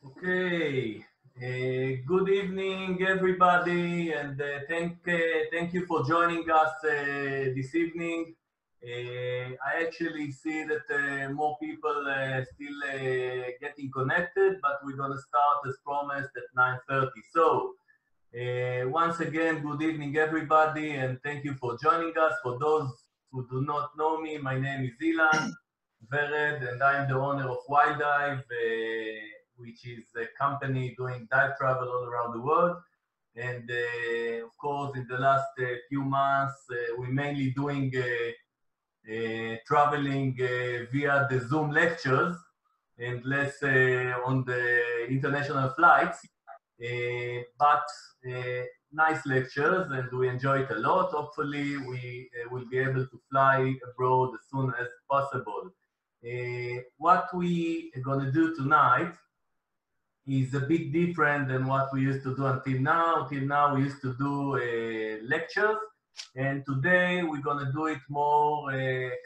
Okay, good evening everybody, and thank you for joining us this evening. I actually see that more people still getting connected, but we're going to start as promised at 9:30. So once again, good evening everybody, and thank you for joining us. For those who do not know me, my name is Lion, and I'm the owner of Wild Dive, which is a company doing dive travel all around the world. And of course, in the last few months, we're mainly doing traveling via the Zoom lectures and less on the international flights. But nice lectures, and we enjoy it a lot. Hopefully, we will be able to fly abroad as soon as possible. What we are going to do tonight is a bit different than what we used to do until now. Till now, we used to do lectures, and today we're going to do it more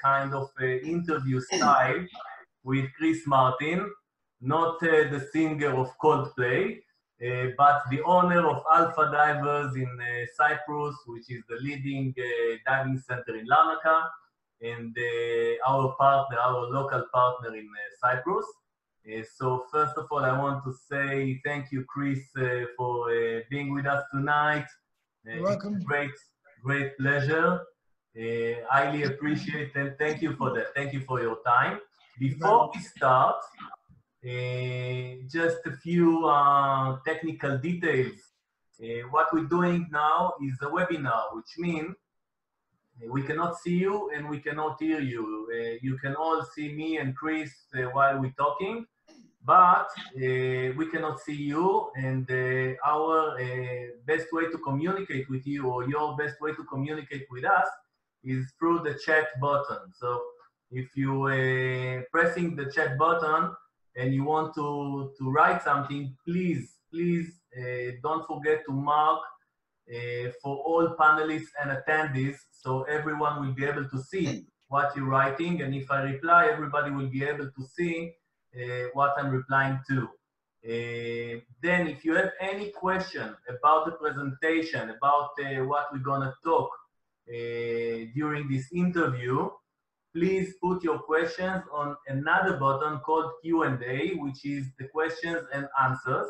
kind of interview style with Mrtין, not the singer of Coldplay, but the owner of Alpha Divers in Cyprus, which is the leading diving center in Larnaca, and our local partner in Cyprus. So first of all, I want to say thank you, Chris, for being with us tonight. You're welcome. Great pleasure. Highly appreciate it. Thank you for that. Thank you for your time. Before we start, just a few technical details. What we're doing now is a webinar, which means we cannot see you and we cannot hear you. You can all see me and Chris while we're talking, but we cannot see you, and our best way to communicate with you, or your best way to communicate with us, is through the chat button. So if you pressing the chat button and you want to write something, please don't forget to mark for all panelists and attendees, so everyone will be able to see what you're writing, and if I reply, everybody will be able to see what I'm replying to. Then if you have any question about the presentation, about what we're gonna talk during this interview, please put your questions on another button called Q&A, which is the questions and answers,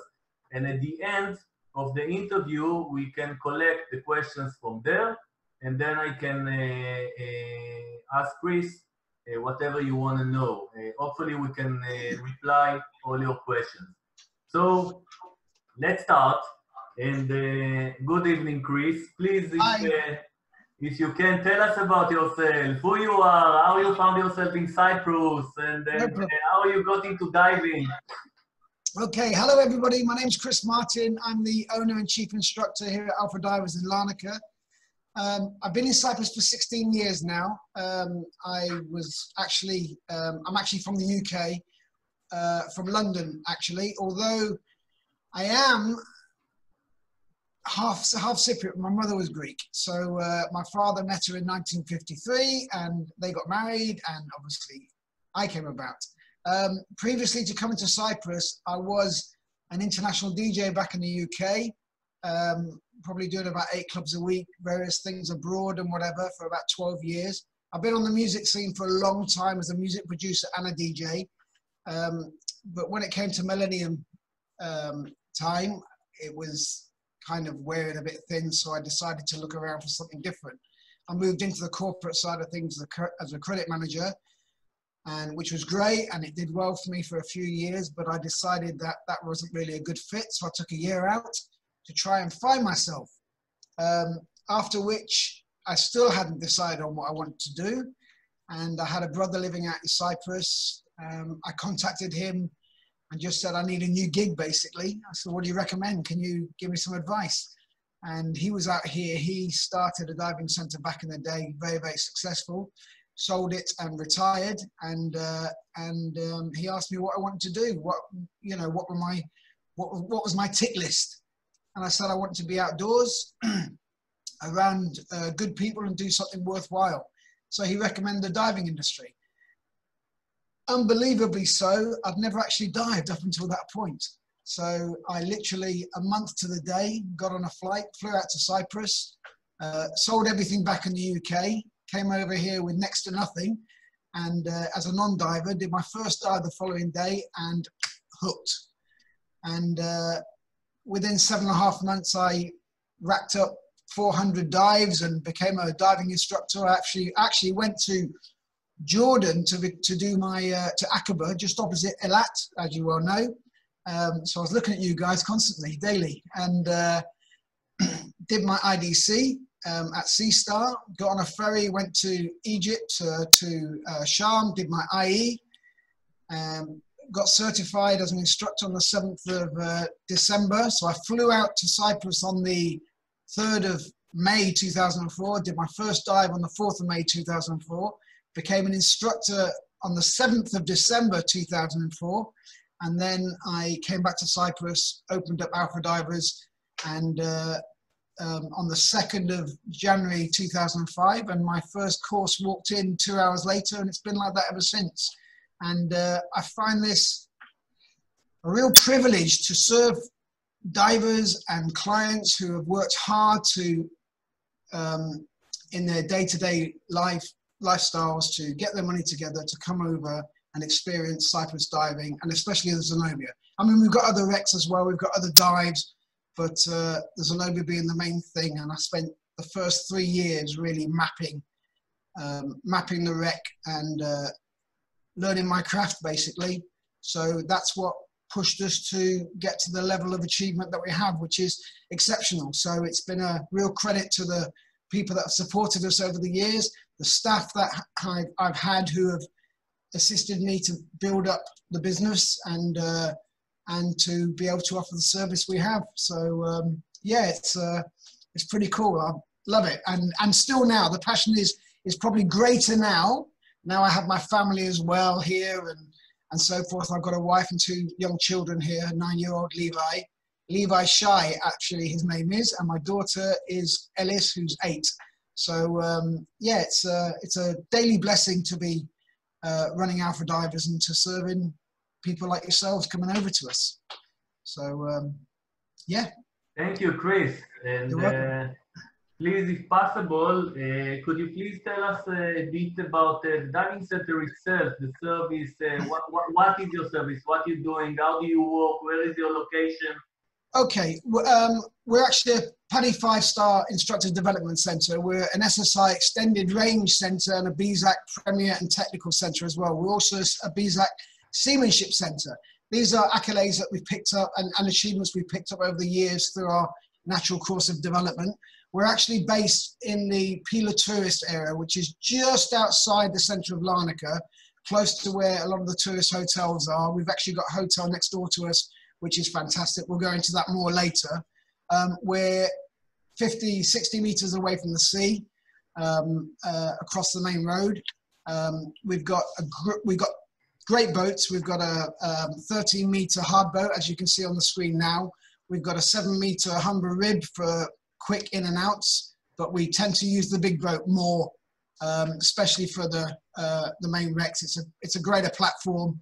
and at the end of the interview, we can collect the questions from there, and then I can ask Chris whatever you want to know. Hopefully, we can reply all your questions. So let's start. And good evening, Chris. Please, if you can tell us about yourself, who you are, how you found yourself in Cyprus, and how you got into diving. Okay, hello everybody. My name is Mrtין. I'm the owner and chief instructor here at Alpha Divers in Larnaca. I've been in Cyprus for 16 years now. I'm actually from the UK, from London actually, although I am half Cypriot. My mother was Greek. So my father met her in 1953 and they got married, and obviously I came about. Previously to coming to Cyprus, I was an international DJ back in the UK, probably doing about 8 clubs a week, various things abroad and whatever, for about 12 years. I've been on the music scene for a long time as a music producer and a DJ. But when it came to Millennium time, it was kind of wearing a bit thin, so I decided to look around for something different. I moved into the corporate side of things as a credit manager, and which was great, and it did well for me for a few years, but I decided that that wasn't really a good fit, so I took a year out to try and find myself. After which, I still hadn't decided on what I wanted to do, and I had a brother living out in Cyprus. I contacted him and just said, I need a new gig, basically. I said, what do you recommend? Can you give me some advice? And he was out here. He started a diving center back in the day, very, very successful. Sold it and retired, and he asked me what I wanted to do. What was my tick list? And I said I wanted to be outdoors, around good people, and do something worthwhile. So he recommended the diving industry. unbelievably so, I'd never actually dived up until that point. So I literally, a month to the day, got on a flight, flew out to Cyprus, sold everything back in the UK, came over here with next to nothing, and as a non-diver, did my first dive the following day and hooked. And within 7.5 months, I racked up 400 dives and became a diving instructor. I actually went to Jordan to do my, to Aqaba, just opposite Eilat, as you well know. So I was looking at you guys constantly, daily, and did my IDC at Sea Star, got on a ferry, went to Egypt, to Sharm, did my IE, got certified as an instructor on the 7th of December. So I flew out to Cyprus on the 3rd of May 2004, did my first dive on the 4th of May 2004, became an instructor on the 7th of December 2004, and then I came back to Cyprus, opened up Alpha Divers, and on the 2nd of January 2005, and my first course walked in 2 hours later, and it's been like that ever since. And I find this a real privilege to serve divers and clients who have worked hard to, in their day-to-day lifestyles, to get their money together to come over and experience Cyprus diving, and especially the Zenobia. I mean, we've got other wrecks as well, we've got other dives, but the Zenobia being the main thing, and I spent the first 3 years really mapping the wreck and learning my craft, basically. So that's what pushed us to get to the level of achievement that we have, which is exceptional. So it's been a real credit to the people that have supported us over the years, the staff that I've had who have assisted me to build up the business and to be able to offer the service we have. So yeah, it's pretty cool. I love it, and still now the passion is probably greater now. Now I have my family as well here and so forth. I've got a wife and 2 young children here, 9-year-old Levi Shy, actually his name is, and my daughter is Ellis, who's 8. So yeah, it's a daily blessing to be running Alpha Divers and to serving people like yourselves coming over to us. So yeah. Thank you, Chris. And please, if possible, could you please tell us a bit about the diving center itself, the service, what is your service, what are you doing, how do you work, where is your location? Okay, we're actually a PADI 5-star Instructor Development Center. We're an SSI Extended Range Center and a BZAC Premier and Technical Center as well. We're also a BZAC Seamanship Center. These are accolades that we've picked up and achievements we've picked up over the years through our natural course of development. We're actually based in the Pila tourist area, which is just outside the center of Larnaca, close to where a lot of the tourist hotels are. We've actually got a hotel next door to us, which is fantastic. We'll go into that more later. We're 50, 60 meters away from the sea, across the main road. We've got great boats. We've got a 13-meter hard boat, as you can see on the screen now. We've got a 7-meter Humber rib for quick in and outs, but we tend to use the big boat more, especially for the main wrecks. It's a greater platform.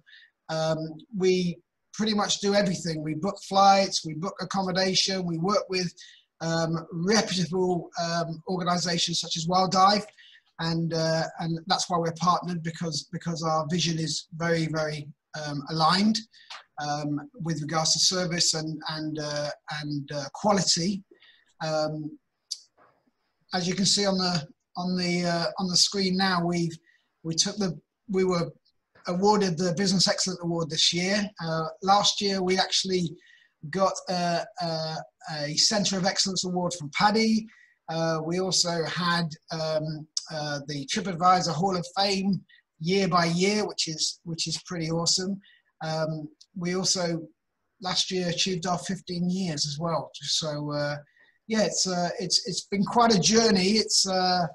We pretty much do everything. We book flights, we book accommodation, we work with reputable organizations such as Wild Dive, and that's why we're partnered, because our vision is very, very aligned with regards to service and quality. As you can see on the screen now, we were awarded the Business Excellence Award this year. Last year we actually got a Centre of Excellence Award from PADI. We also had the TripAdvisor Hall of Fame year by year, which is pretty awesome. We also last year achieved our 15 years as well. So yeah, it's been quite a journey. It's the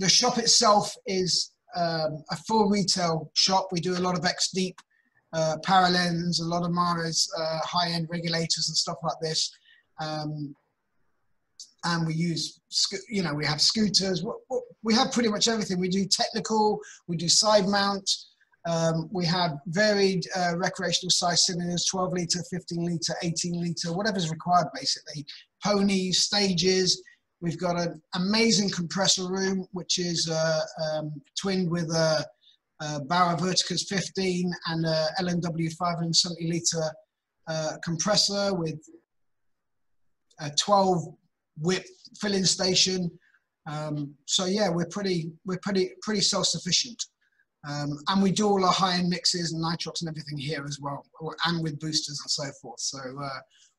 shop itself is a full retail shop. We do a lot of X-Deep paralens, a lot of Mara's high-end regulators and stuff like this. And we use, we have scooters. We have pretty much everything. We do technical, we do side mount, We have varied recreational size cylinders, 12 litre, 15 litre, 18 litre, whatever's required basically. Ponies, stages. We've got an amazing compressor room, which is twinned with a Bauer Verticus 15 and a LNW 570 litre compressor with a 12 whip filling station. So yeah, we're pretty self-sufficient. And we do all our high-end mixes and nitrox and everything here as well, and with boosters and so forth. So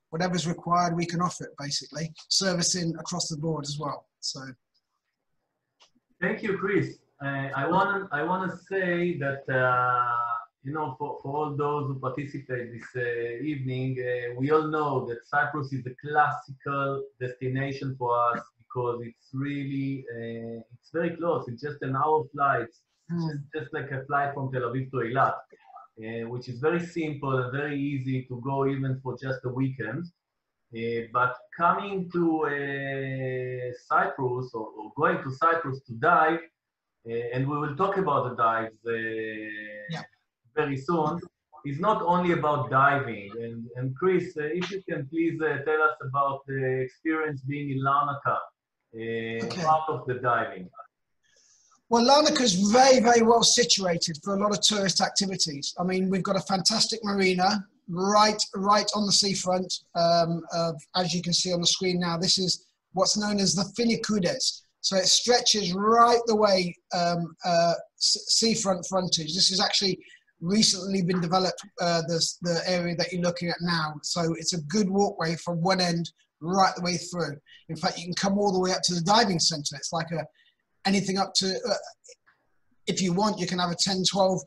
whatever's required, we can offer it basically, servicing across the board as well. So. Thank you, Chris. I wanna say that you know, for all those who participate this evening, we all know that Cyprus is a classical destination for us because it's really it's very close. It's just an hour flight. Just like a flight from Tel Aviv to Eilat, which is very simple and very easy to go even for just a weekend. But coming to Cyprus or going to Cyprus to dive, and we will talk about the dives very soon, is not only about diving. And Chris, if you can please tell us about the experience being in Larnaca, part of the diving. Well, Larnaca is very, very well situated for a lot of tourist activities. I mean, we've got a fantastic marina right on the seafront. As you can see on the screen now, this is what's known as the Finicoudes. So it stretches right the way seafront frontage. This has actually recently been developed, the area that you're looking at now. So it's a good walkway from one end right the way through. In fact, you can come all the way up to the diving center. It's like anything up to, if you want, you can have a 10, 12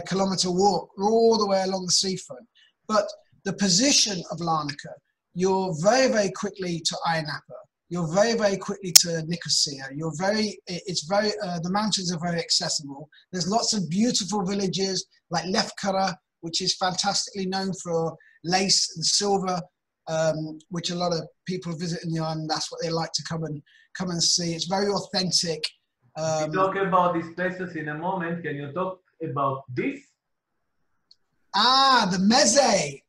kilometer walk all the way along the seafront. But the position of Larnaca, you're very, very quickly to Ayia Napa. You're very, very quickly to Nicosia. The mountains are very accessible. There's lots of beautiful villages like Lefkara, which is fantastically known for lace and silver, which a lot of people visit in the island. That's what they like to come and see. It's very authentic. We'll talk about these places in a moment. Can you talk about this? The meze.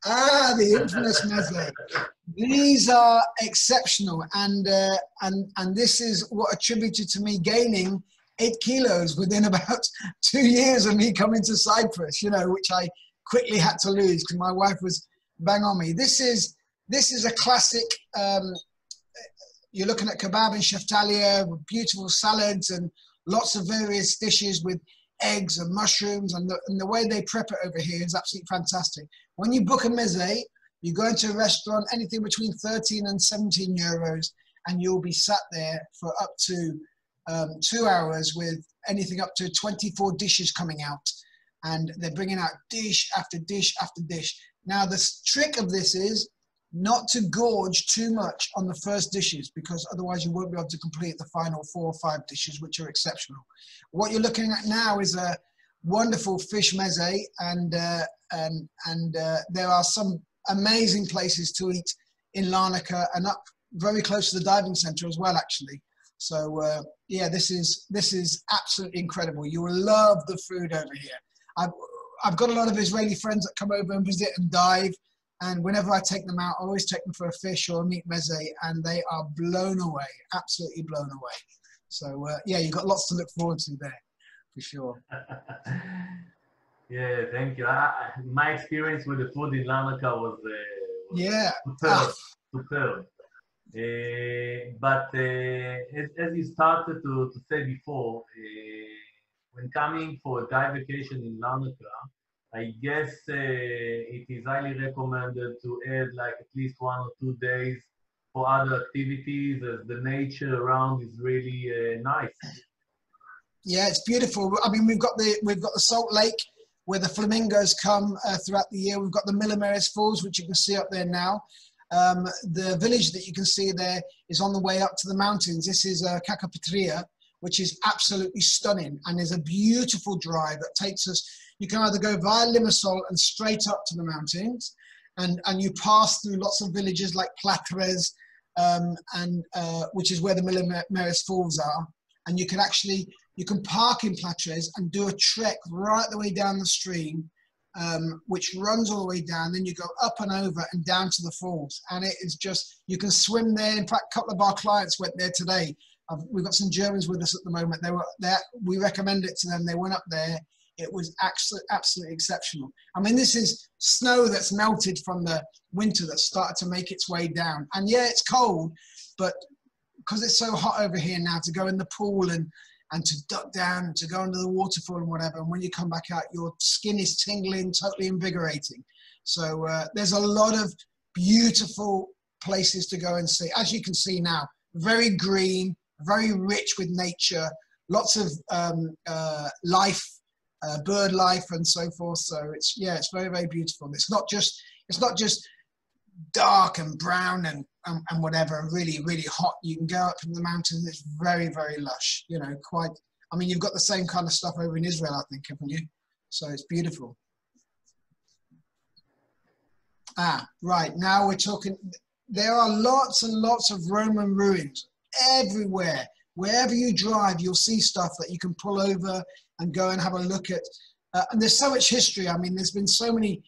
The infamous meze. These are exceptional, and this is what attributed to me gaining 8 kilos within about 2 years of me coming to Cyprus, you know, which I quickly had to lose because my wife was bang on me. This is a classic. You're looking at kebab and sheftalia with beautiful salads and lots of various dishes with eggs and mushrooms, and the way they prep it over here is absolutely fantastic. When you book a meze, you go into a restaurant, anything between 13 and 17 euros, and you'll be sat there for up to 2 hours with anything up to 24 dishes coming out, and they're bringing out dish after dish after dish. Now, the trick of this is not to gorge too much on the first dishes, because otherwise you won't be able to complete the final 4 or 5 dishes, which are exceptional. What you're looking at now is a wonderful fish meze, and there are some amazing places to eat in Larnaca and up very close to the diving center as well, actually. So yeah, this is absolutely incredible. You will love the food over here. I've got a lot of Israeli friends that come over and visit and dive. And whenever I take them out, I always take them for a fish or a meat meze, and they are blown away, absolutely blown away. So yeah, you've got lots to look forward to there, for sure. Yeah, thank you. My experience with the food in Larnaca was superb. But as you started to say before, when coming for a dive vacation in Larnaca, I guess it is highly recommended to add like at least 1 or 2 days for other activities, as the nature around is really nice. Yeah, it's beautiful. I mean, we've got the Salt Lake where the flamingos come throughout the year. We've got the Milimaris Falls, which you can see up there now. The village that you can see there is on the way up to the mountains. This is Kakapetria, which is absolutely stunning, and is a beautiful drive that takes us. You can either go via Limassol and straight up to the mountains, and you pass through lots of villages like Platres, which is where the Milimaris Falls are. And you You can park in Platres and do a trek right the way down the stream, which runs all the way down. Then you go up and over and down to the falls. And it is just, you can swim there. In fact, a couple of our clients went there today. We've got some Germans with us at the moment. They were there. We recommend it to them. They went up there. It was absolutely exceptional. I mean, this is snow that's melted from the winter that started to make its way down. And yeah, it's cold, but because it's so hot over here now, to go in the pool and to duck down and to go under the waterfall and whatever, and when you come back out, your skin is tingling, totally invigorating. So there's a lot of beautiful places to go and see. As you can see now, very green, very rich with nature, lots of life, bird life and so forth. So it's, yeah, it's very, very beautiful. It's not just dark and brown and whatever, and really, really hot. You can go up in the mountains. It's very, very lush, you know, quite, I mean, you've got the same kind of stuff over in Israel, I think, haven't you? So it's beautiful. Right, now we're talking, there are lots and lots of Roman ruins everywhere. Wherever you drive, you'll see stuff that you can pull over and go and have a look at. And there's so much history. I mean, there's been so many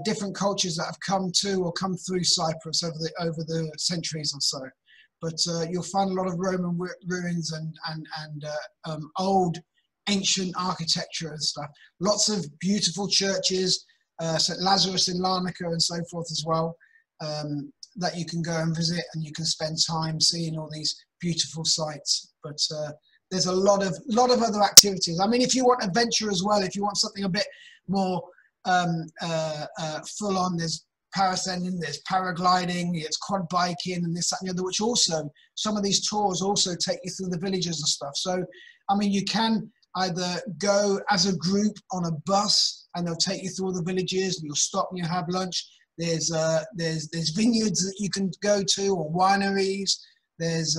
different cultures that have come to or come through Cyprus over the centuries or so. But you'll find a lot of Roman ruins and old ancient architecture and stuff. Lots of beautiful churches, St. Lazarus in Larnaca and so forth as well, that you can go and visit, and you can spend time seeing all these beautiful sights. But there's a lot of other activities. I mean, if you want adventure as well, if you want something a bit more full on, there's parasailing, there's paragliding, there's quad biking, and this, that, and the other, which also, some of these tours also take you through the villages and stuff. So, I mean, you can either go as a group on a bus and they'll take you through all the villages, and you'll stop and you have lunch. There's vineyards that you can go to, or wineries. There's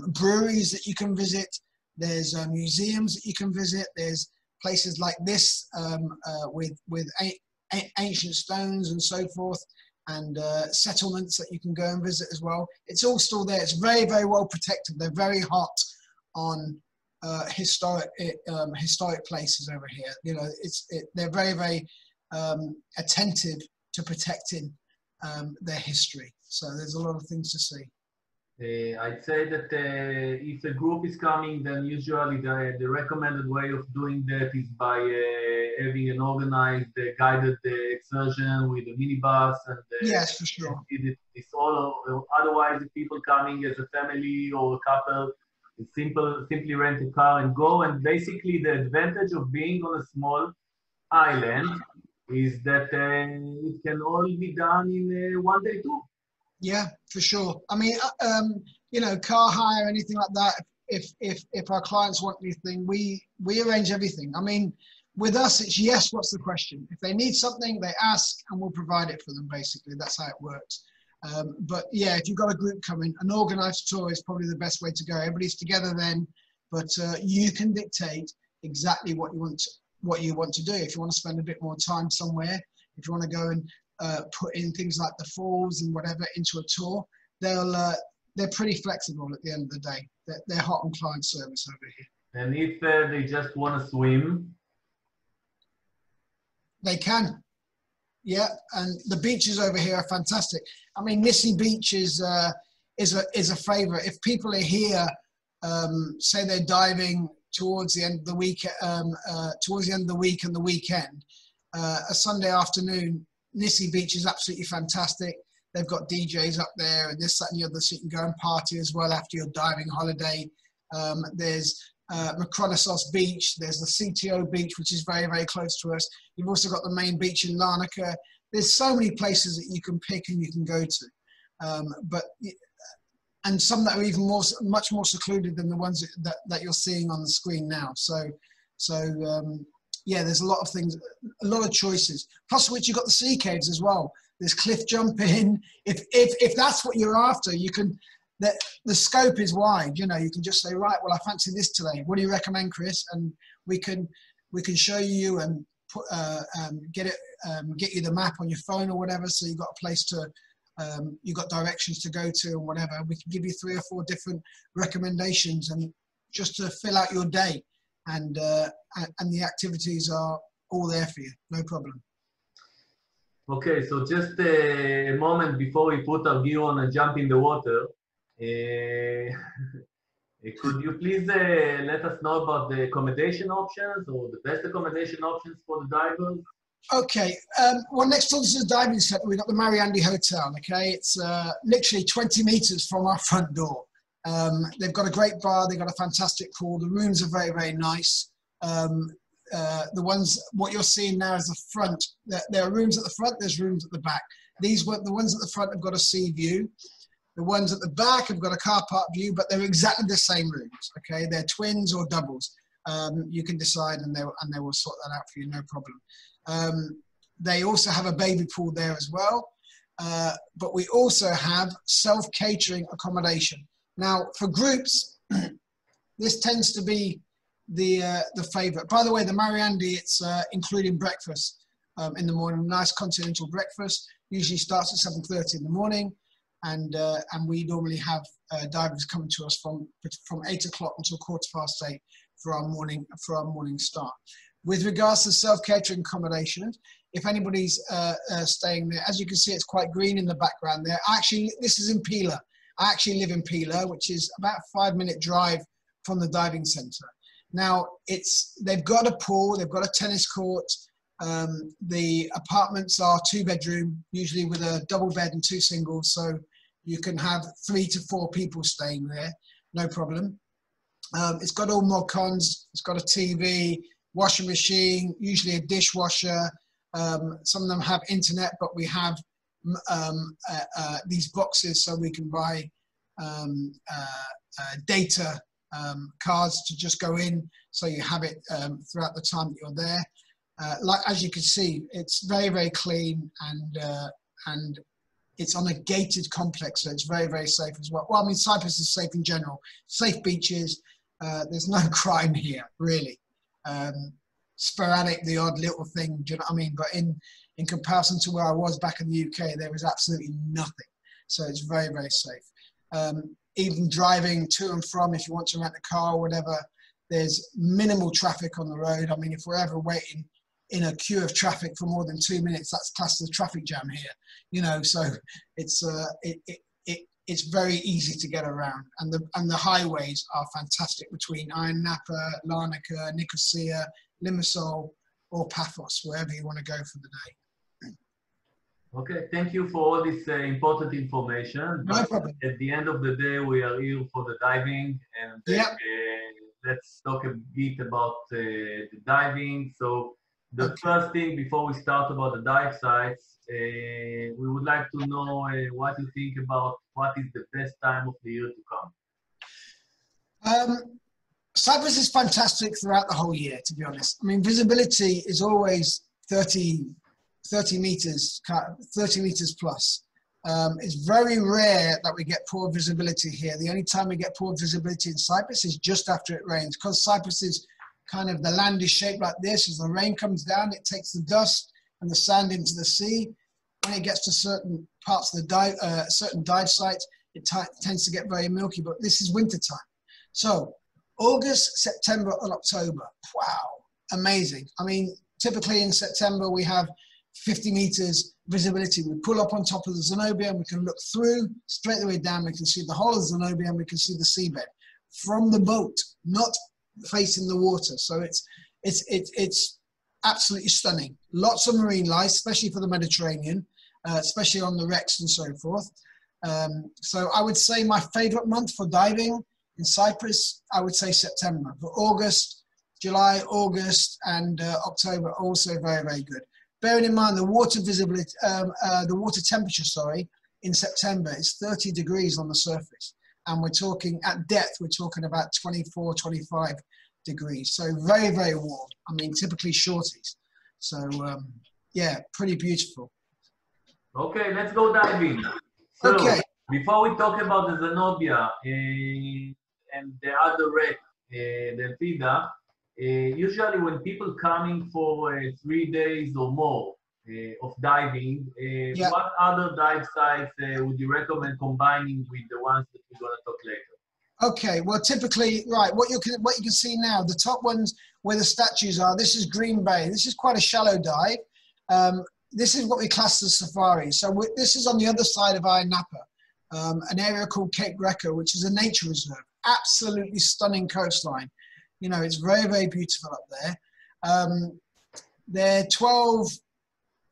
breweries that you can visit. There's museums that you can visit. There's places like this with ancient stones and so forth, and settlements that you can go and visit as well. It's all still there. It's very, very well protected. They're very hot on historic places over here. You know, they're very, very attentive to protecting their history. So there's a lot of things to see. I'd say that if a group is coming, then usually the recommended way of doing that is by having an organized guided excursion with a minibus. And yes, for sure. It's all, otherwise, if people coming as a family or a couple, it's simply rent a car and go. And basically, the advantage of being on a small island is that it can all be done in one day too. Yeah, for sure. I mean, you know, car hire, anything like that. If our clients want anything, we arrange everything. I mean, with us, it's yes. What's the question? If they need something, they ask, and we'll provide it for them. Basically, that's how it works. But yeah, if you've got a group coming, an organized tour is probably the best way to go. Everybody's together then, but you can dictate exactly what you want to do. If you want to spend a bit more time somewhere, if you want to go and put in things like the falls and whatever into a tour, they're pretty flexible at the end of the day. They're hot on client service over here. And if they just want to swim, they can. Yeah, and the beaches over here are fantastic. I mean, Nissi Beach is a favorite. If people are here, say they're diving towards the end of the week, towards the end of the week and the weekend, a Sunday afternoon, Nissi Beach is absolutely fantastic. They've got DJs up there and this, that, and the other, so you can go and party as well after your diving holiday. There's Mykonos Beach, there's the CTO Beach, which is very, very close to us. You've also got the main beach in Larnaca. There's so many places that you can pick and you can go to. And some that are even much more secluded than the ones that you're seeing on the screen now. So yeah, there's a lot of things, a lot of choices. Plus which you've got the sea caves as well. There's cliff jumping. If that's what you're after, you can, the scope is wide. You know, you can just say, right, well, I fancy this today. What do you recommend, Chris? And we can show you and put, get you the map on your phone or whatever. So you've got a place to, you've got directions to go to and whatever. We can give you 3 or 4 different recommendations and just to fill out your day, and the activities are all there for you, no problem. Okay, so just a moment before we put our gear on and jump in the water, could you please let us know about the accommodation options or the best accommodation options for the divers? Okay, well, next door to the diving center, we've got the Mariandy Hotel, okay? It's literally 20 meters from our front door. They've got a great bar, they've got a fantastic pool, the rooms are very, very nice. The ones, what you're seeing now is the front. There are rooms at the front, there's rooms at the back. The ones at the front have got a sea view. The ones at the back have got a car park view, but they're exactly the same rooms, okay? They're twins or doubles. You can decide and they will sort that out for you, no problem. They also have a baby pool there as well. But we also have self-catering accommodation. Now, for groups, this tends to be the favorite. By the way, the Mariandy, it's including breakfast in the morning, nice continental breakfast, usually starts at 7:30 in the morning. And we normally have divers coming to us from 8 o'clock until 8:15 for our morning start. With regards to self-catering accommodations, if anybody's staying there, as you can see, it's quite green in the background there. Actually, this is in Pila. I actually live in Pila, which is about a 5-minute drive from the diving center. Now, they've got a pool, they've got a tennis court. The apartments are 2-bedroom, usually with a double bed and 2 singles. So you can have 3 to 4 people staying there, no problem. It's got all mod cons, it's got a TV, washing machine, usually a dishwasher. Some of them have internet, but we have these boxes so we can buy data cards to just go in, so you have it throughout the time that you're there. Like, as you can see, it's very, very clean, and it's on a gated complex, so it's very, very safe as well. Well, I mean, Cyprus is safe in general. Safe beaches. There's no crime here, really. Sporadic, the odd little thing, do you know what I mean? But in comparison to where I was back in the UK, there was absolutely nothing. So it's very, very safe. Even driving to and from, if you want to rent a car or whatever, there's minimal traffic on the road. I mean, if we're ever waiting in a queue of traffic for more than 2 minutes, that's classed as a traffic jam here, you know. So it's very easy to get around, and the highways are fantastic between Ayia Napa, Larnaca, Nicosia, Limassol, or Paphos, wherever you want to go for the day. Okay, thank you for all this important information. No problem. At the end of the day, we are here for the diving, and let's talk a bit about the diving. So the first thing before we start about the dive sites, we would like to know what you think about what is the best time of the year to come. Cyprus is fantastic throughout the whole year, to be honest. I mean, visibility is always 30 meters plus. It's very rare that we get poor visibility here. The only time we get poor visibility in Cyprus is just after it rains, because Cyprus is kind of, the land is shaped like this. As the rain comes down, it takes the dust and the sand into the sea. When it gets to certain parts of the certain dive sites, it tends to get very milky, but this is winter time. So August, September, and October, wow, amazing. I mean, typically in September, we have 50 meters visibility. We pull up on top of the Zenobia and we can look through straight the way down. We can see the whole of the Zenobia and we can see the seabed from the boat, not facing the water. So it's absolutely stunning. Lots of marine life, especially for the Mediterranean, especially on the wrecks and so forth. So I would say my favorite month for diving in Cyprus, I would say September. But August, July, August, and October are also very, very good. Bearing in mind the water visibility, the water temperature, sorry, in September is 30 degrees on the surface. And we're talking, at depth, we're talking about 24, 25 degrees. So very, very warm. I mean, typically shorties. So yeah, pretty beautiful. Okay, let's go diving. So, okay. Before we talk about the Zenobia and the other wreck, the Elfida, usually when people coming for 3 days or more of diving, what other dive sites would you recommend combining with the ones that we're going to talk later? Okay, well, typically, right, what you can see now, the top ones where the statues are, this is Green Bay. This is quite a shallow dive. This is what we class as safari. So this is on the other side of Ayia Napa, an area called Cape Greco, which is a nature reserve. Absolutely stunning coastline. You know, it's very, very beautiful up there. They're 12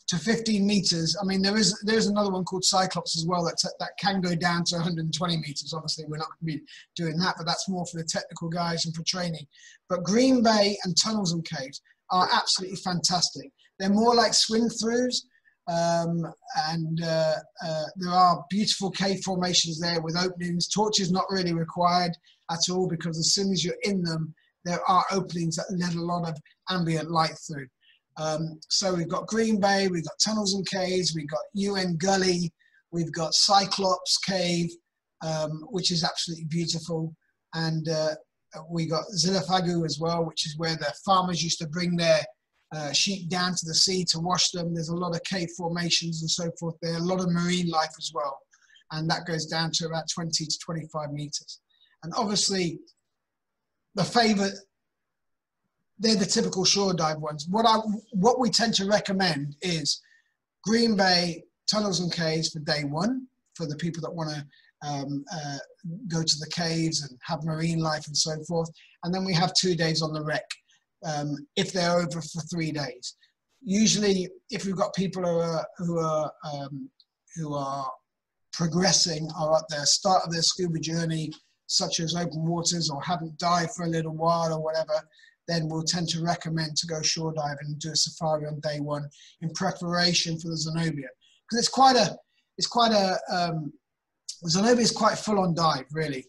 to 15 meters. I mean, there's another one called Cyclops as well that can go down to 120 meters. Obviously, we're not going to be doing that, but that's more for the technical guys and for training. But Green Bay and tunnels and caves are absolutely fantastic. They're more like swim-throughs, and there are beautiful cave formations there with openings. Torches not really required at all, because as soon as you're in them, there are openings that let a lot of ambient light through. So we've got Green Bay, we've got tunnels and caves, we've got UN Gully, we've got Cyclops Cave, which is absolutely beautiful, and we got Zilafagu as well, which is where the farmers used to bring their sheep down to the sea to wash them. There's a lot of cave formations and so forth there, a lot of marine life as well, and that goes down to about 20 to 25 meters. And obviously, the favorite, they're the typical shore dive ones. What we tend to recommend is Green Bay, tunnels and caves for day one, for the people that want to go to the caves and have marine life and so forth. And then we have 2 days on the wreck, if they're over for 3 days. Usually, if we've got people who are progressing, are at the start of their scuba journey, such as open waters, or haven't dived for a little while or whatever, then we'll tend to recommend to go shore diving and do a safari on day one in preparation for the Zenobia. Because Zenobia is quite full on dive, really.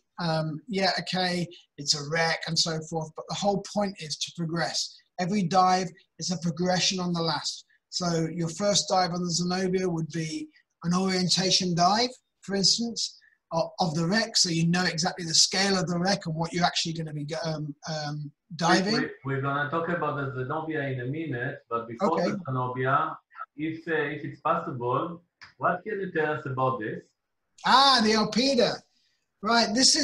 Yeah, okay, it's a wreck and so forth, but the whole point is to progress. Every dive is a progression on the last. So your first dive on the Zenobia would be an orientation dive, for instance, of the wreck, so you know exactly the scale of the wreck and what you're actually going to be diving. We're going to talk about the Zenobia in a minute, but before the Zenobia, if it's possible, what can you tell us about this? Ah, the Alpida. Right, this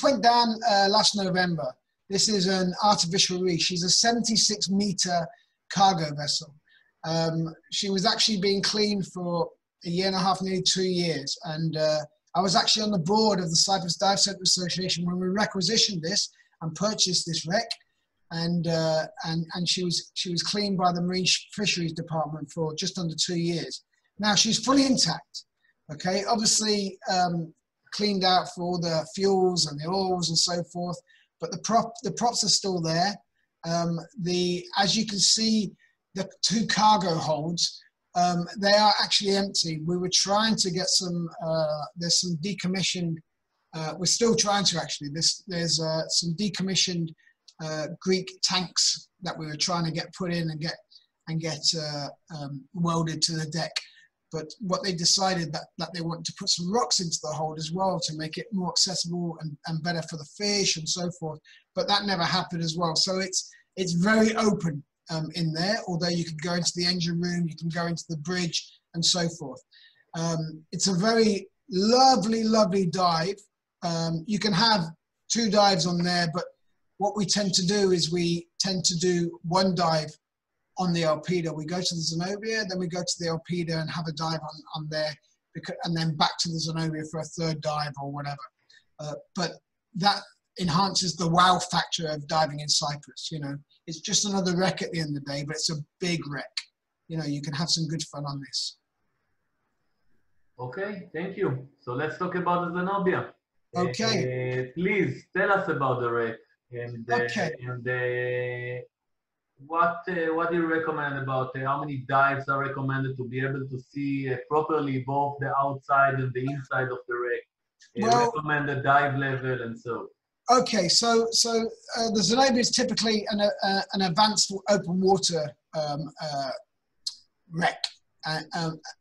went down last November. This is an artificial reef. She's a 76-meter cargo vessel. She was actually being cleaned for a year and a half, nearly 2 years. And I was actually on the board of the Cyprus Dive Center Association when we requisitioned this and purchased this wreck. And she was cleaned by the Marine Fisheries Department for just under 2 years. Now she's fully intact. Okay, obviously cleaned out for all the fuels and the oils and so forth, but the props are still there. As you can see, the 2 cargo holds, they are actually empty. We were trying to get some, there's some decommissioned, we're still trying to actually, there's some decommissioned Greek tanks that we were trying to get put in and get welded to the deck. But what they decided that they wanted to put some rocks into the hold as well to make it more accessible and better for the fish and so forth. But that never happened as well. So it's very open in there, although you could go into the engine room, you can go into the bridge and so forth. It's a very lovely, lovely dive. You can have 2 dives on there, but what we tend to do is we tend to do 1 dive on the Alpida. We go to the Zenobia, then we go to the Alpida and have a dive on there, and then back to the Zenobia for a 3rd dive or whatever. But that enhances the wow factor of diving in Cyprus. You know, it's just another wreck at the end of the day, but it's a big wreck. You know, you can have some good fun on this. Okay, thank you. So let's talk about the Zenobia. Okay. Please tell us about the wreck and what do you recommend about how many dives are recommended to be able to see properly both the outside and the inside of the wreck? Recommended dive level and so. Okay, so the Zenobia is typically an advanced open water wreck,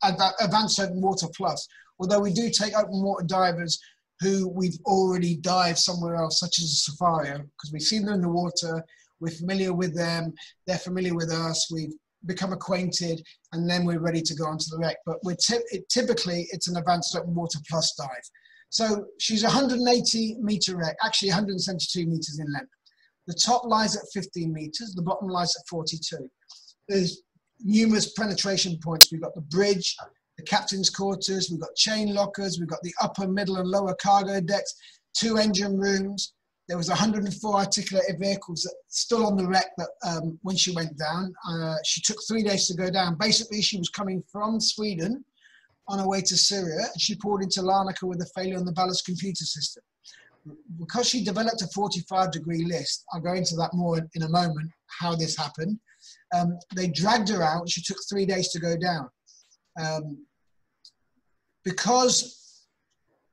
advanced open water plus. Although we do take open water divers who we've already dived somewhere else, such as a safari, because we've seen them in the water. We're familiar with them, they're familiar with us, we've become acquainted, and then we're ready to go onto the wreck. But typically, it's an advanced open water plus dive. So she's 180 meter wreck, actually 172 meters in length. The top lies at 15 meters, the bottom lies at 42. There's numerous penetration points. We've got the bridge, the captain's quarters, we've got chain lockers, we've got the upper, middle and lower cargo decks, 2 engine rooms. There was 104 articulated vehicles that still on the wreck that when she went down. She took 3 days to go down. Basically, she was coming from Sweden on her way to Syria, and she pulled into Larnaca with a failure on the ballast computer system. Because she developed a 45-degree list, I'll go into that more in a moment, how this happened. They dragged her out. She took 3 days to go down. Because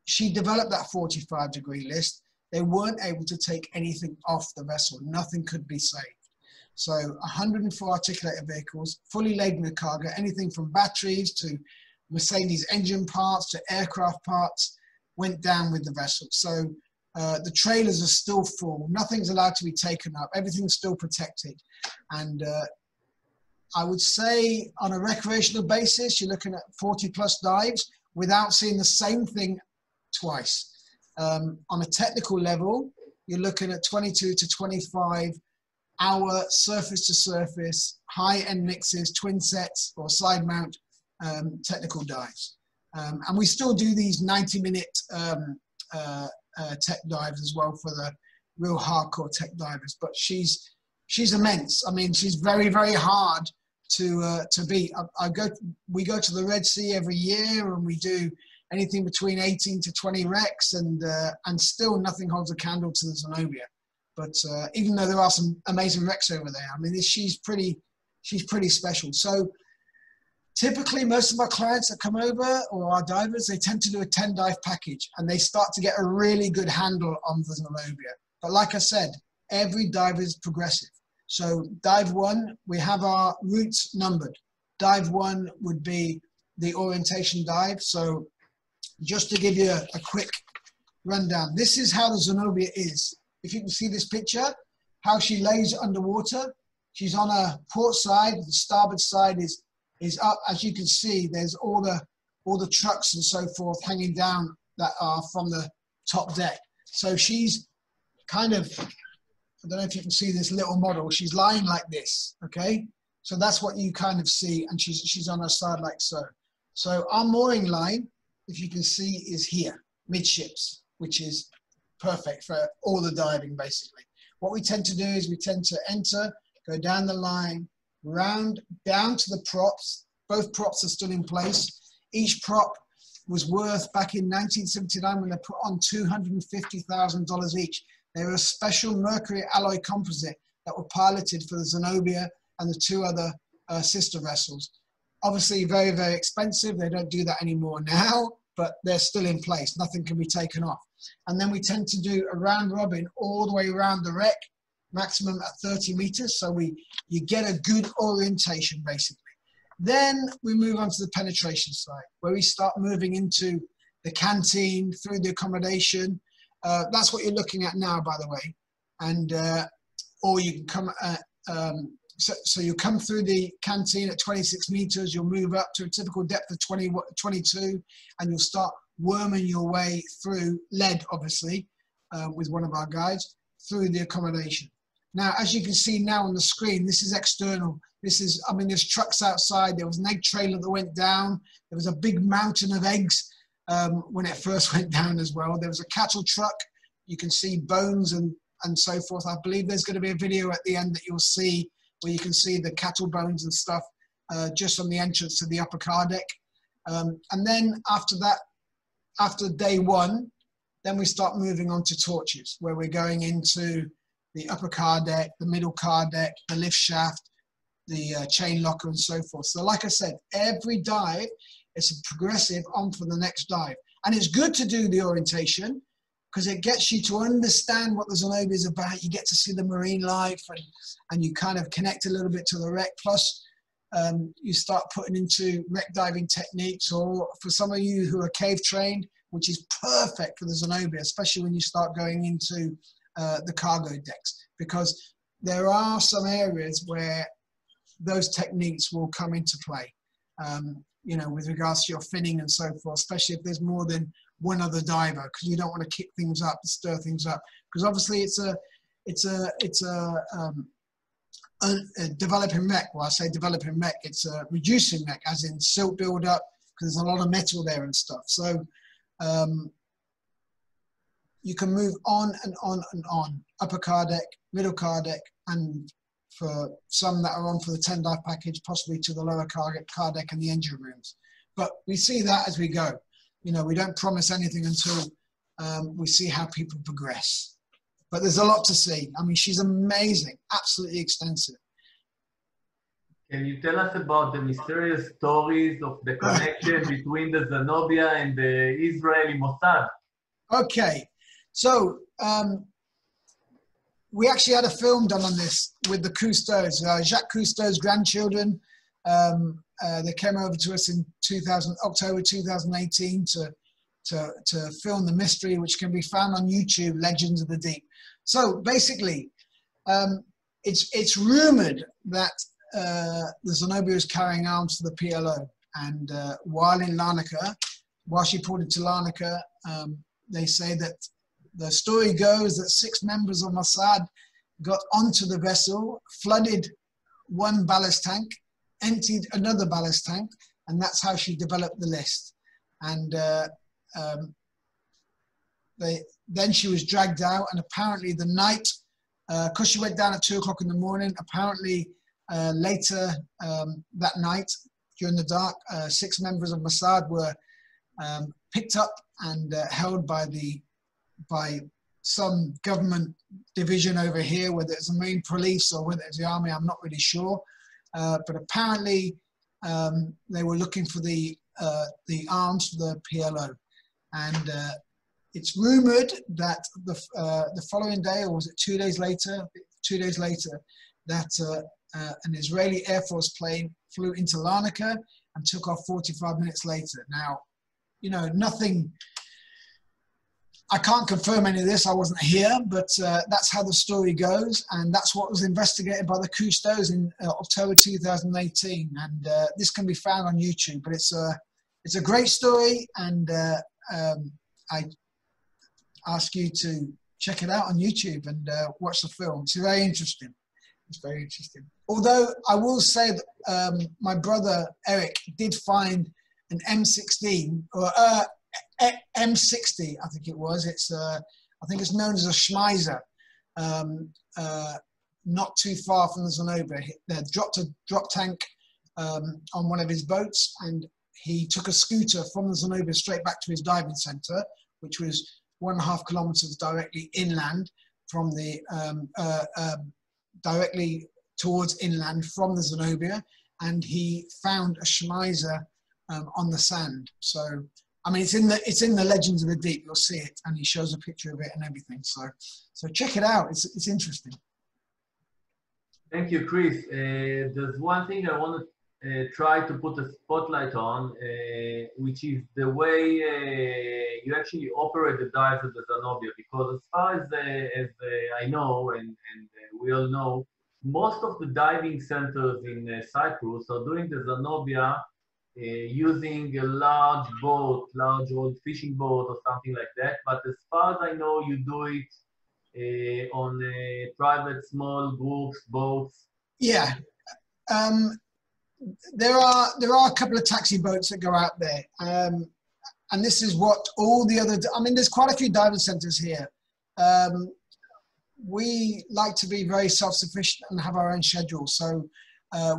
she developed that 45-degree list, they weren't able to take anything off the vessel. Nothing could be saved. So 104 articulated vehicles, fully laden with cargo, anything from batteries to Mercedes engine parts to aircraft parts, went down with the vessel. So the trailers are still full. Nothing's allowed to be taken up. Everything's still protected. And I would say on a recreational basis, you're looking at 40 plus dives without seeing the same thing twice. On a technical level, you're looking at 22 to 25 hour surface to surface, high-end mixes, twin sets or side mount technical dives. And we still do these 90-minute tech dives as well for the real hardcore tech divers, but she's immense. I mean, she's very, very hard to beat. We go to the Red Sea every year and we do anything between 18 to 20 wrecks, and still nothing holds a candle to the Zenobia. But even though there are some amazing wrecks over there, I mean, she's pretty special. So typically most of our clients that come over, or our divers, they tend to do a 10 dive package and they start to get a really good handle on the Zenobia. But like I said, every dive is progressive. So dive 1, we have our routes numbered. Dive 1 would be the orientation dive. So just to give you a quick rundown, this is how the Zenobia is. If you can see this picture, how she lays underwater. She's on a port side, the starboard side is up. As you can see, there's all the trucks and so forth hanging down that are from the top deck. So she's kind of, I don't know if you can see this little model, she's lying like this, okay? So that's what you kind of see, and she's on her side like so. So our mooring line, if you can see, is here, midships, which is perfect for all the diving, basically. What we tend to do is we tend to enter, go down the line, round down to the props. Both props are still in place. Each prop was worth, back in 1979 when they put on $250,000 each. They were a special mercury alloy composite that were piloted for the Zenobia and the 2 other sister vessels. Obviously very, very expensive. They don't do that anymore now, but they're still in place. Nothing can be taken off. And then we tend to do a round robin all the way around the wreck, maximum at 30 meters. So you get a good orientation, basically. Then we move on to the penetration side, where we start moving into the canteen, through the accommodation. That's what you're looking at now, by the way. And, or you can come, so you come through the canteen at 26 meters, you'll move up to a typical depth of 22, and you'll start worming your way through lead, obviously, with one of our guides, through the accommodation. Now, as you can see now on the screen, this is external. This is, I mean, there's trucks outside. There was an egg trailer that went down. There was a big mountain of eggs when it first went down as well. There was a cattle truck. You can see bones and so forth. I believe there's going to be a video at the end that you'll see where you can see the cattle bones and stuff just on the entrance to the upper car deck. And then after that, after day 1, then we start moving on to torches, where we're going into the upper car deck, the middle car deck, the lift shaft, the chain locker and so forth. So like I said, every dive is a progressive on for the next dive. And it's good to do the orientation because it gets you to understand what the Zenobia is about. You get to see the marine life and you kind of connect a little bit to the wreck. Plus, you start putting into wreck diving techniques, or for some of you who are cave trained, which is perfect for the Zenobia, especially when you start going into the cargo decks, because there are some areas where those techniques will come into play, you know, with regards to your finning and so forth, especially if there's more than one other diver, because you don't want to kick things up, stir things up, because obviously it's a developing wreck. Well, I say developing wreck, it's a reducing wreck, as in silt build up, because there's a lot of metal there and stuff. So you can move on and on and on, upper car deck, middle car deck, and for some that are on for the 10 dive package, possibly to the lower car deck and the engine rooms. But we see that as we go. You know, we don't promise anything until we see how people progress. But there's a lot to see. I mean, she's amazing, absolutely extensive. Can you tell us about the mysterious stories of the connection between the Zenobia and the Israeli Mossad? Okay, so we actually had a film done on this with the Cousteaus, Jacques Cousteau's grandchildren. They came over to us in October 2018 to film the mystery, which can be found on YouTube, Legends of the Deep. So basically, it's rumored that the Zenobia is carrying arms for the PLO, and while in Larnaca, while she pulled into Larnaca, they say that the story goes that 6 members of Mossad got onto the vessel, flooded one ballast tank, emptied another ballast tank, and that's how she developed the list. And then she was dragged out, and apparently the night, because she went down at 2 o'clock in the morning, apparently later that night, during the dark, 6 members of Mossad were picked up and held by some government division over here, whether it's the Marine Police or whether it's the Army, I'm not really sure. But apparently they were looking for the arms for the PLO. And it's rumored that the following day, or was it 2 days later, that an Israeli Air Force plane flew into Larnaca and took off 45 minutes later. Now, you know, nothing, I can't confirm any of this, I wasn't here, but that's how the story goes, and that's what was investigated by the Cousteaus in October 2018, and this can be found on YouTube, but it's a great story, and I ask you to check it out on YouTube and watch the film. It's very interesting. It's very interesting. Although I will say that my brother Eric did find an M16 or M60, I think it was. It's I think it's known as a Schmeiser, not too far from the Zenobia. They dropped a drop tank on one of his boats, and he took a scooter from the Zenobia straight back to his diving center, which was 1.5 kilometers directly inland from the directly towards inland from the Zenobia, and he found a Schmeiser on the sand. So I mean, it's in the Legends of the Deep. You'll see it, and he shows a picture of it and everything. So check it out. It's interesting. Thank you, Chris. There's one thing I want to try to put a spotlight on, which is the way you actually operate the dives at the Zenobia. Because as far as I know, and we all know, most of the diving centers in Cyprus are doing the Zenobia using a large boat, large old fishing boat or something like that. But as far as I know, you do it on private, small groups, boats. Yeah, there are a couple of taxi boats that go out there, and this is what all the other. I mean, there's quite a few diving centers here. We like to be very self-sufficient and have our own schedule, so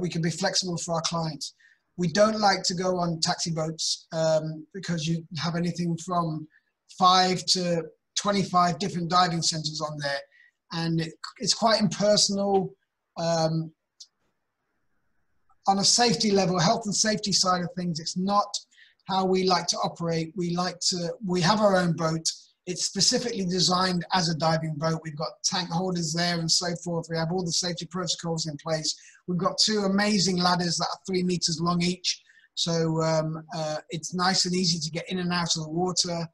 we can be flexible for our clients. We don't like to go on taxi boats because you have anything from 5 to 25 different diving centers on there, and it's quite impersonal. On a safety level, health and safety side of things, it's not how we like to operate. We have our own boat. It's specifically designed as a diving boat. We've got tank holders there and so forth. We have all the safety protocols in place. We've got 2 amazing ladders that are 3 meters long each. So it's nice and easy to get in and out of the water.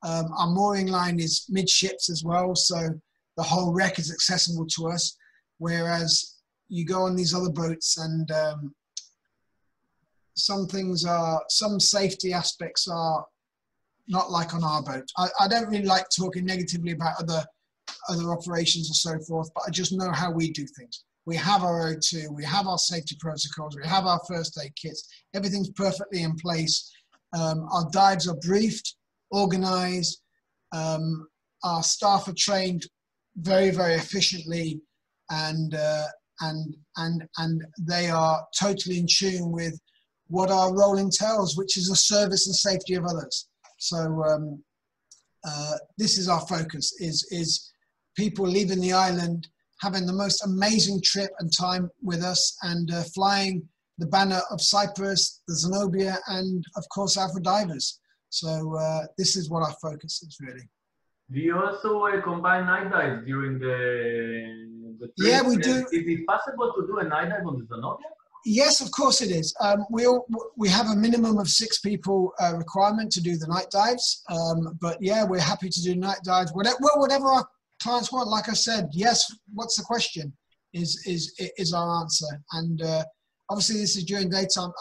Our mooring line is midships as well. So the whole wreck is accessible to us. Whereas you go on these other boats and some safety aspects are not like on our boat. I don't really like talking negatively about other operations or so forth, but I just know how we do things. We have our O2, we have our safety protocols, we have our first aid kits. Everything's perfectly in place. Our dives are briefed, organized. Our staff are trained very, very efficiently, and they are totally in tune with what our role entails, which is the service and safety of others. So this is our focus, is people leaving the island, having the most amazing trip and time with us, and flying the banner of Cyprus, the Zenobia, and of course Alpha divers. So this is what our focus is really. Do you also combine night dives during the trip? Yeah, we do. Is it possible to do a night dive on the Zenobia? Yes, of course it is. We have a minimum of 6 people requirement to do the night dives. But yeah, we're happy to do night dives. Whatever our clients want. Like I said, yes. What's the question? Is our answer. And obviously, this is during daytime.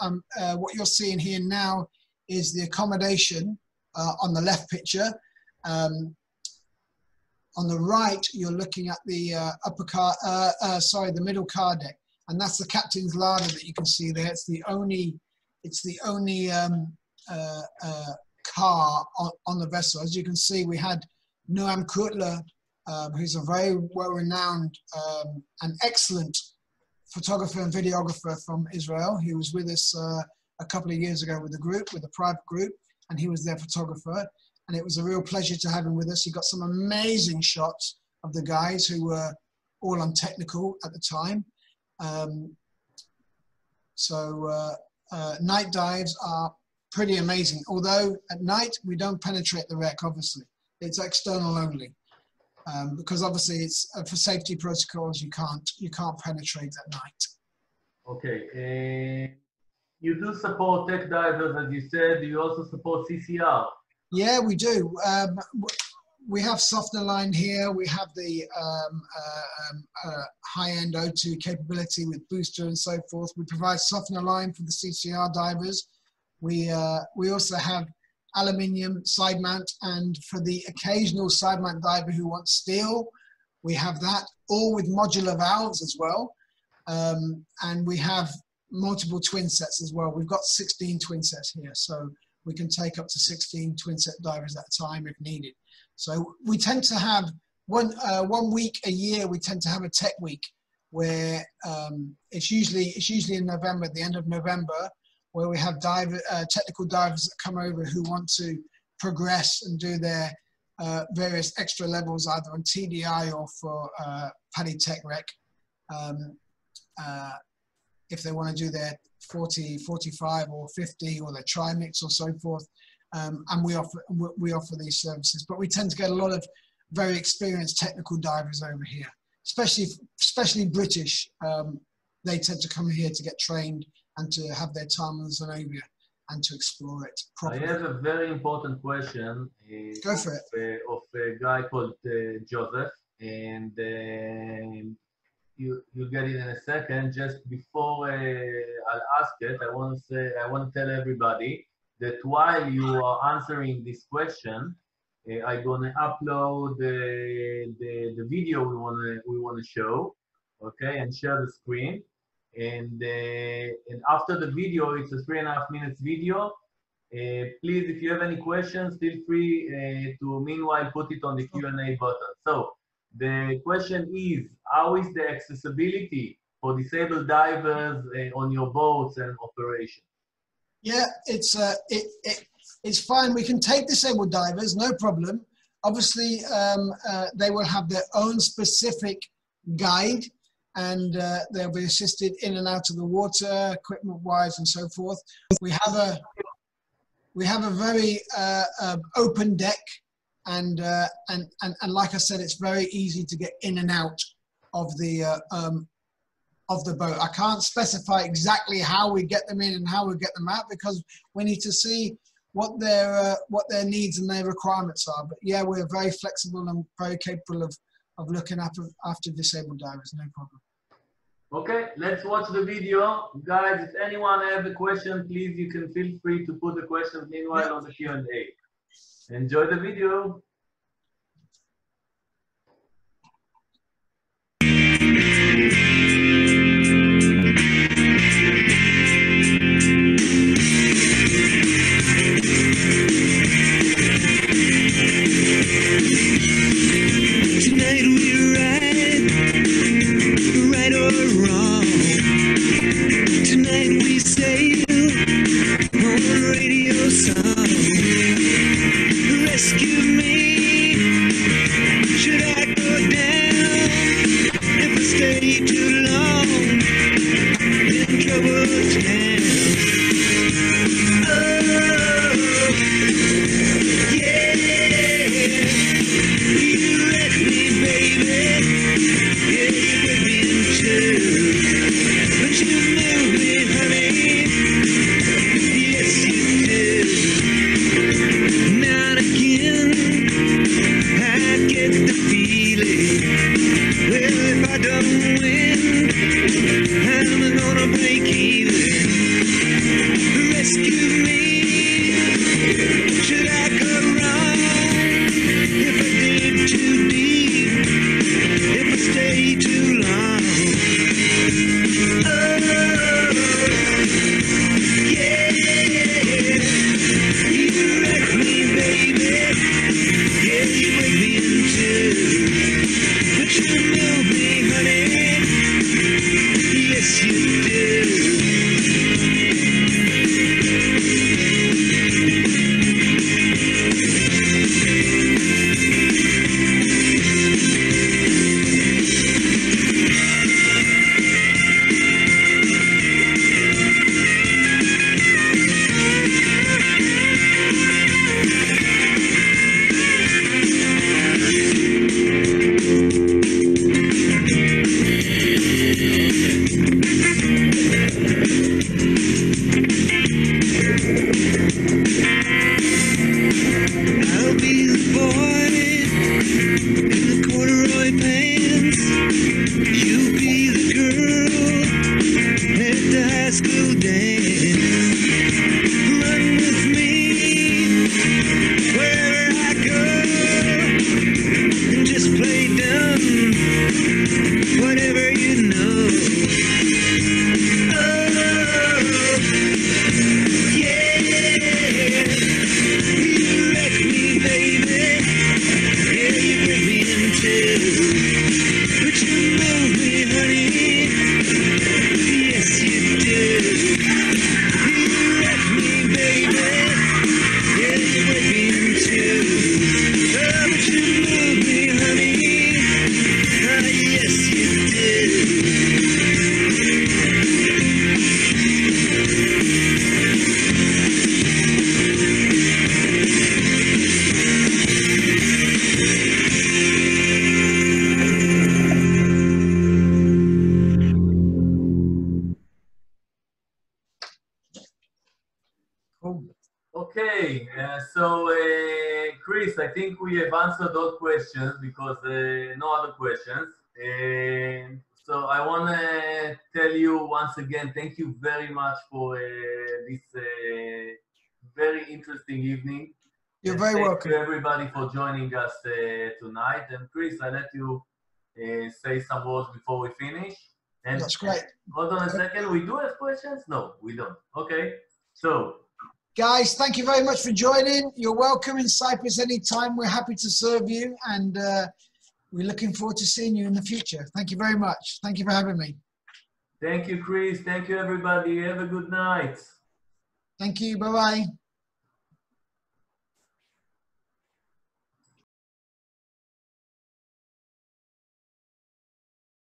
What you're seeing here now is the accommodation on the left picture. On the right, you're looking at the the middle car deck. And that's the captain's larder that you can see there. It's the only car on the vessel. As you can see, we had Noam Kutler, who's a very well-renowned and excellent photographer and videographer from Israel. He was with us a couple of years ago with a private group, and he was their photographer. And it was a real pleasure to have him with us. He got some amazing shots of the guys who were all on technical at the time. Night dives are pretty amazing. Although at night we don't penetrate the wreck, obviously. It's external only. Because obviously it's for safety protocols, you can't penetrate at night. Okay. You do support tech divers, as you said. Do you also support CCR? Yeah, we do. We have softener line here. We have the high-end O2 capability with booster and so forth. We provide softener line for the CCR divers. We also have aluminium side mount, and for the occasional side mount diver who wants steel, we have that, all with modular valves as well. And we have multiple twin sets as well. We've got 16 twin sets here, so we can take up to 16 twin set divers at a time if needed. So we tend to have one week a year, we tend to have a tech week where it's usually in November, at the end of November, where we have technical divers that come over who want to progress and do their various extra levels, either on TDI or for Paddy Tech Rec. If they want to do their 40, 45 or 50 or their trimix or so forth. And we offer these services, but we tend to get a lot of very experienced technical divers over here, especially British. They tend to come here to get trained and to have their time on the Zenobia and to explore it properly. I have a very important question. Go for it. Of a guy called Joseph, and you'll get it in a second. Just before I'll ask it, I want to tell everybody that while you are answering this question, I'm gonna upload the video we wanna show, okay, and share the screen. And after the video, it's a 3.5 minutes video. Please, if you have any questions, feel free to meanwhile put it on the Q&A button. So the question is, how is the accessibility for disabled divers on your boats and operation? Yeah, it's fine. We can take disabled divers, no problem. Obviously, they will have their own specific guide, and they'll be assisted in and out of the water, equipment-wise, and so forth. We have a very open deck, and like I said, it's very easy to get in and out of the boat. I can't specify exactly how we get them in and how we get them out, because we need to see what their needs and their requirements are. But yeah, we're very flexible and very capable of looking after disabled divers, no problem. Okay, let's watch the video. Guys, if anyone have a question, please, you can feel free to put the questions meanwhile on the Q&A. Enjoy the video. Tonight we're right or wrong. Tonight we sail on a radio song. Rescue me, should I go down? If I stay too long, then trouble's down. Oh, yeah, you wreck me, baby. Yeah, you put me in two. But you move me, honey. Yes, you do. Now and again, I get the feeling. Well, if I don't win, I'm gonna break even. Rescue me. Should I go wrong? If I dig too deep, if I stay too long. Oh, yeah, you wreck me, baby. Yeah, you break me in two. But you move me, honey. Yes, you do. I'll be the boy in the corduroy pants. You'll be the girl at the high school dance. Run with me wherever I go and just play dumb, whatever you know. Oh, yeah. You wreck me, baby. Yeah, you break me in two. But you move me, honey. Yes, you do. You wreck me, baby. Yeah, you break me in two. Oh, but you move me, honey. Ah, yes, you do. Cool. Okay, Chris, I think we have answered all questions because no other questions. So I want to tell you once again, thank you very much for this very interesting evening. You're very welcome. Thank you everybody for joining us tonight. And Chris, I let you say some words before we finish. And That's great. Hold on a second. We do have questions? No, we don't. Okay. So, Guys, thank you very much for joining. You're welcome in Cyprus anytime. We're happy to serve you, and we're looking forward to seeing you in the future. Thank you very much. Thank you for having me. thank you, Chris. Thank you, everybody. Have a good night. Thank you. Bye-bye.